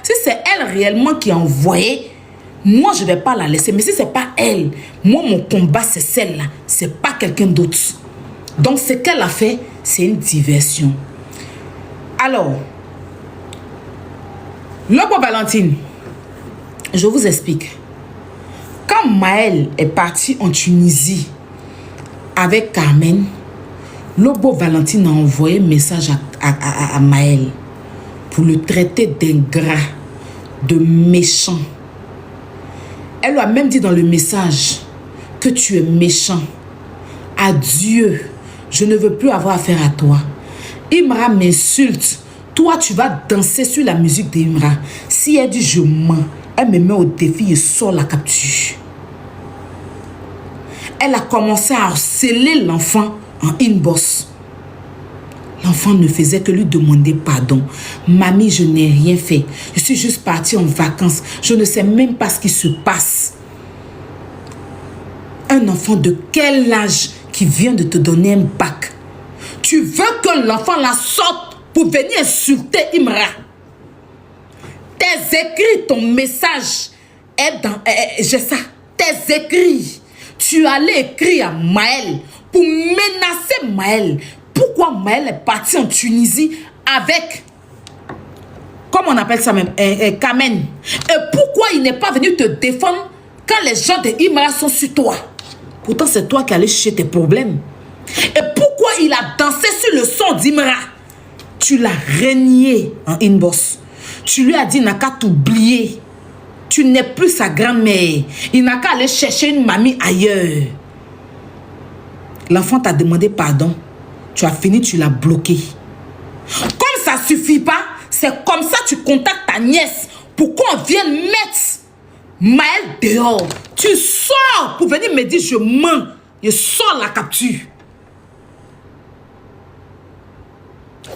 si c'est elle réellement qui a envoyé, moi je ne vais pas la laisser. Mais si ce n'est pas elle, moi mon combat c'est celle-là. Ce n'est pas quelqu'un d'autre. Donc ce qu'elle a fait, c'est une diversion. Alors, Lobo Valentine, je vous explique. Quand Maël est parti en Tunisie avec Carmen, Lobo Valentine a envoyé un message à Maël pour le traiter d'ingrat, de méchant. Elle lui a même dit dans le message que tu es méchant. Adieu, je ne veux plus avoir affaire à toi. Imra m'insulte. Toi, tu vas danser sur la musique d'Imra. Si elle dit je mens, elle me met au défi et sort la capture. Elle a commencé à harceler l'enfant en inbox. L'enfant ne faisait que lui demander pardon. Mamie, je n'ai rien fait. Je suis juste partie en vacances. Je ne sais même pas ce qui se passe. Un enfant de quel âge qui vient de te donner un bac? Tu veux que l'enfant la sorte pour venir insulter Imra? Tes écrits, ton message est dans... j'ai ça. Tes écrits. Tu allais écrire à Maël pour menacer Maël. Pourquoi Maël est parti en Tunisie avec, comment on appelle ça même, Carmen? Et pourquoi il n'est pas venu te défendre quand les gens de Imra sont sur toi? Pourtant, c'est toi qui allais chercher tes problèmes. Et pourquoi il a dansé sur le son d'Imra? Tu l'as renié en inbox. Tu lui as dit, il n'a qu'à t'oublier. Tu n'es plus sa grand-mère. Il n'a qu'à aller chercher une mamie ailleurs. L'enfant t'a demandé pardon. Tu as fini, tu l'as bloqué. Comme ça ne suffit pas, c'est comme ça que tu contactes ta nièce pour qu'on vienne mettre Maël dehors. Tu sors pour venir me dire je mens. Je sors la capture.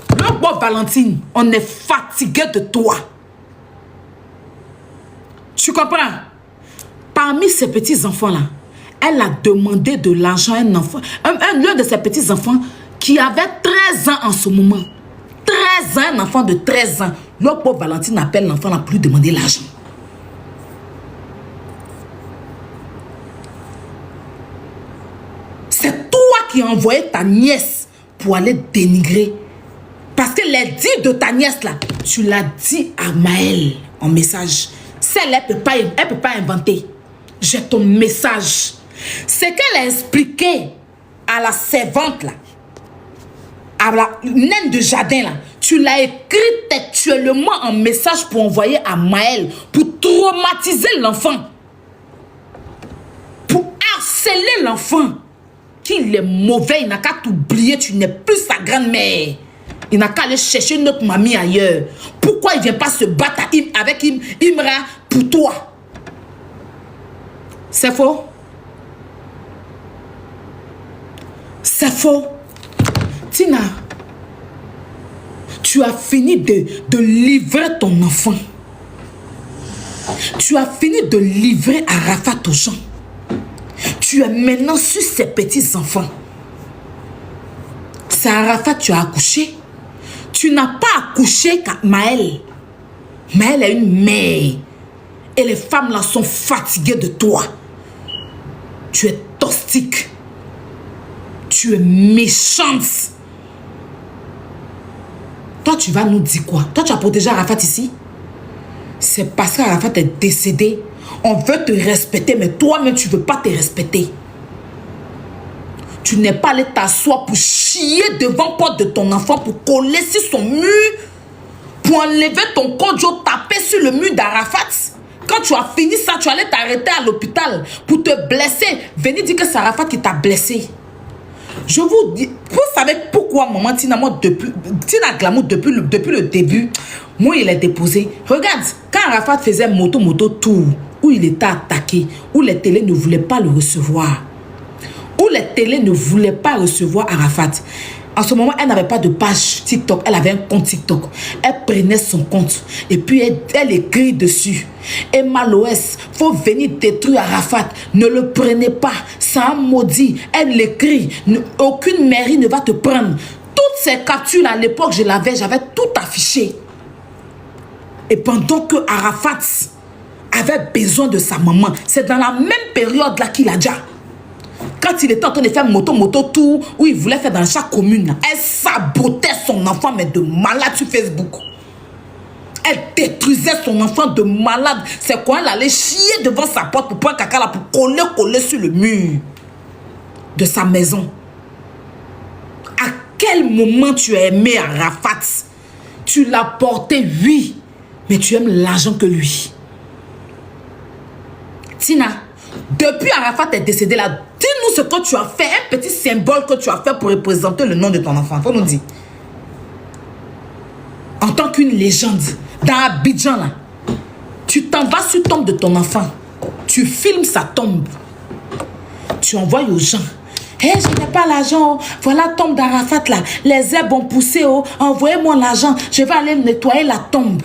Le bon Valentine, on est fatigué de toi. Tu comprends? Parmi ces petits-enfants-là, elle a demandé de l'argent à un enfant, l'un de ses petits-enfants qui avait 13 ans en ce moment. 13 ans, un enfant de 13 ans. Le pauvre Valentine appelle l'enfant là pour lui demander l'argent. C'est toi qui as envoyé ta nièce pour aller dénigrer. Parce que les dits de ta nièce là, tu l'as dit à Maël en message. Celle-là, elle ne peut pas inventer. J'ai ton message. C'est qu'elle a expliqué à la servante là, à la naine de jardin là, tu l'as écrit textuellement en message pour envoyer à Maël, pour traumatiser l'enfant, pour harceler l'enfant. Qu'il est mauvais, il n'a qu'à t'oublier, tu n'es plus sa grand-mère. Il n'a qu'à aller chercher notre mamie ailleurs. Pourquoi il ne vient pas se battre avec Imra pour toi? C'est faux. C'est faux. Tina, tu as fini de livrer ton enfant. Tu as fini de livrer Arafat aux gens. Tu es maintenant sur ces petits-enfants. C'est Arafat, tu as accouché. Tu n'as pas accouché qu'à Maël. Maël est une mère. Et les femmes là sont fatiguées de toi. Tu es toxique. Tu es méchante. Toi, tu vas nous dire quoi? Toi, tu as protégé Arafat ici? C'est parce qu'Arafat est décédé. On veut te respecter, mais toi-même, tu ne veux pas te respecter. Tu n'es pas allé t'asseoir pour chier devant la porte de ton enfant, pour coller sur son mur, pour enlever ton kojo, taper sur le mur d'Arafat. Quand tu as fini ça, tu allais t'arrêter à l'hôpital pour te blesser. Venez dire que c'est Arafat qui t'a blessé. Je vous dis, vous savez pourquoi maman Tina, moi, Tina Glamour, depuis le début, moi, il est déposé. Regarde, quand Arafat faisait moto tour, où il était attaqué, où les télés ne voulaient pas le recevoir, où les télés ne voulaient pas recevoir Arafat. En ce moment, elle n'avait pas de page TikTok, elle avait un compte TikTok. Elle prenait son compte et puis elle écrit dessus. Emma Loès, faut venir détruire Arafat. Ne le prenez pas, c'est un maudit. Elle l'écrit, aucune mairie ne va te prendre. Toutes ces captures à l'époque, je l'avais tout affiché. Et pendant que Arafat avait besoin de sa maman, c'est dans la même période là qu'il a déjà. Quand il était en train de faire moto tour, où il voulait faire dans chaque commune, là, elle sabotait son enfant, mais de malade sur Facebook. Elle détruisait son enfant de malade. C'est quoi? Elle allait chier devant sa porte pour prendre caca là, pour coller sur le mur de sa maison. À quel moment tu as aimé Arafat? Tu l'as porté, oui, mais tu aimes l'argent que lui. Tina, depuis Arafat est décédé là, dis-nous ce que tu as fait, un petit symbole que tu as fait pour représenter le nom de ton enfant. Faut nous dire. En tant qu'une légende, dans Abidjan là, tu t'en vas sur tombe de ton enfant, tu filmes sa tombe, tu envoies aux gens. Hé, hey, je n'ai pas l'argent, voilà la tombe d'Arafat là, les herbes ont poussé, oh, envoyez-moi l'argent, je vais aller nettoyer la tombe.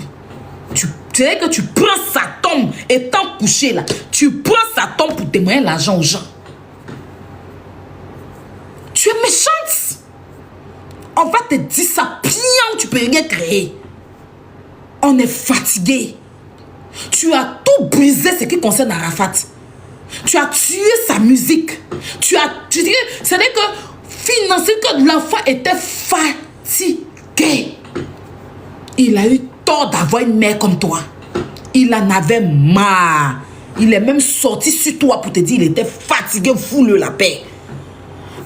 Tu sais que tu prends sa tombe, étant couché là, tu prends sa tombe pour témoigner l'argent aux gens. Tu es méchante. On va te dire ça bien, tu peux rien créer. On est fatigué. Tu as tout brisé ce qui concerne Arafat. Tu as tué sa musique. C'est-à-dire que financer que l'enfant était fatigué. Il a eu tort d'avoir une mère comme toi. Il en avait marre. Il est même sorti sur toi pour te dire qu'il était fatigué, fous-le la paix.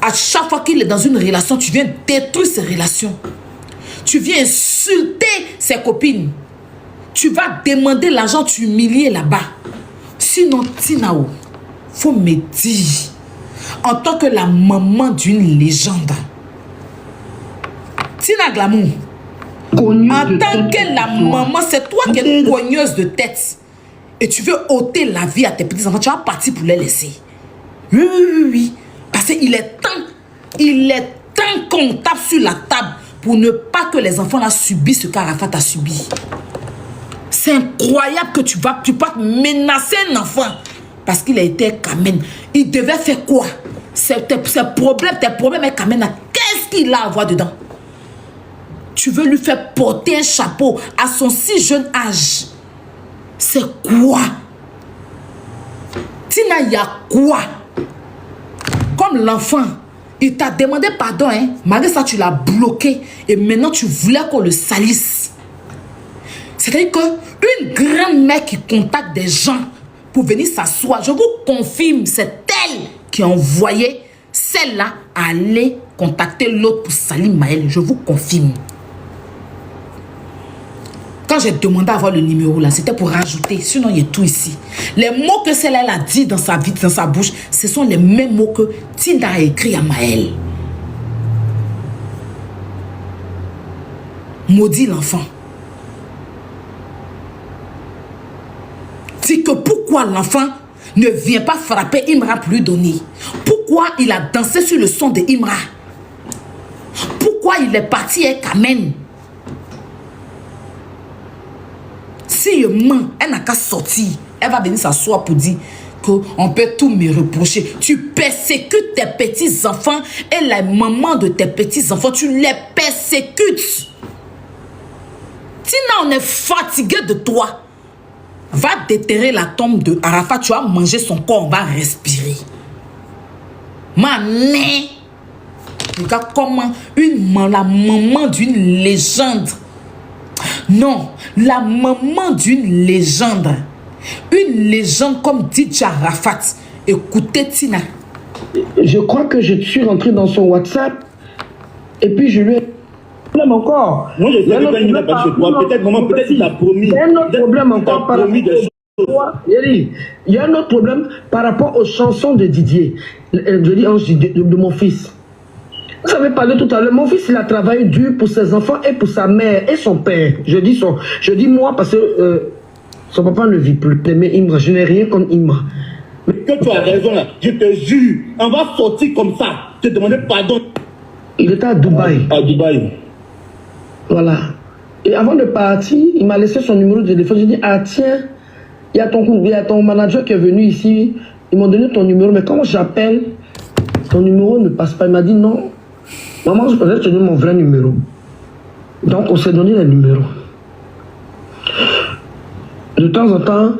À chaque fois qu'il est dans une relation, tu viens détruire ses relations. Tu viens insulter ses copines. Tu vas demander l'argent, tu humilies là-bas. Sinon, Tinao, faut me dire, en tant que la maman d'une légende, Tina Glamour, en tant que la maman, c'est toi qui es cogneuse de tête. Et tu veux ôter la vie à tes petits-enfants, tu vas partir pour les laisser. Oui. Parce qu'il est temps qu'on tape sur la table pour ne pas que les enfants là subissent ce qu'Arafat a subi. C'est incroyable que tu peux menacer un enfant parce qu'il a été Kamen. Il devait faire quoi? Tes problèmes avec Kamen, qu'est-ce qu'il a à voir dedans? Tu veux lui faire porter un chapeau à son si jeune âge. C'est quoi? Tina, il y a quoi? Comme l'enfant, il t'a demandé pardon, hein? Malgré ça, tu l'as bloqué. Et maintenant, tu voulais qu'on le salisse. C'est-à-dire qu'une grande mère qui contacte des gens pour venir s'asseoir, je vous confirme, c'est elle qui a envoyé celle-là à aller contacter l'autre pour salir Maël. Je vous confirme. Quand j'ai demandé à avoir le numéro là, c'était pour rajouter. Sinon, il y a tout ici. Les mots que celle-là a dit dans sa vie, dans sa bouche, ce sont les mêmes mots que Tina a écrit à Maël. Maudit l'enfant. Dis que pourquoi l'enfant ne vient pas frapper Imra pour lui donner? Pourquoi il a dansé sur le son de Imra? Pourquoi il est parti avec Kamen? Si elle n'a qu'à sortir, elle va venir s'asseoir pour dire qu'on peut tout me reprocher. Tu persécutes tes petits-enfants et la maman de tes petits-enfants, tu les persécutes. Tina, on est fatigué de toi. Va déterrer la tombe de Arafat, tu vas manger son corps, on va respirer. Mané, regarde comment la maman d'une légende. Non, la maman d'une légende. Une légende comme DJ Arafat. Écoutez, Tina. Je crois que je suis rentré dans son WhatsApp et puis je lui ai... problème encore. Moi, je sais que quand il n'a pas chez toi, peut-être il a promis. Il y a un autre problème encore par rapport il y a un autre problème par rapport aux chansons de Didier. Je dis de mon fils. Vous avez parlé tout à l'heure, mon fils il a travaillé dur pour ses enfants et pour sa mère et son père. Je dis moi parce que son papa ne vit plus. Mais Imra, je n'ai rien contre Imra. Mais que tu as raison là, je te jure, on va sortir comme ça, te demander pardon. Il était à Dubaï. À Dubaï. Voilà. Et avant de partir, il m'a laissé son numéro de téléphone. J'ai dit, ah tiens, il y a ton manager qui est venu ici. Ils m'ont donné ton numéro, mais quand j'appelle, ton numéro ne passe pas. Il m'a dit non. Maman, je peux te donner mon vrai numéro. Donc, on s'est donné les numéros. De temps en temps,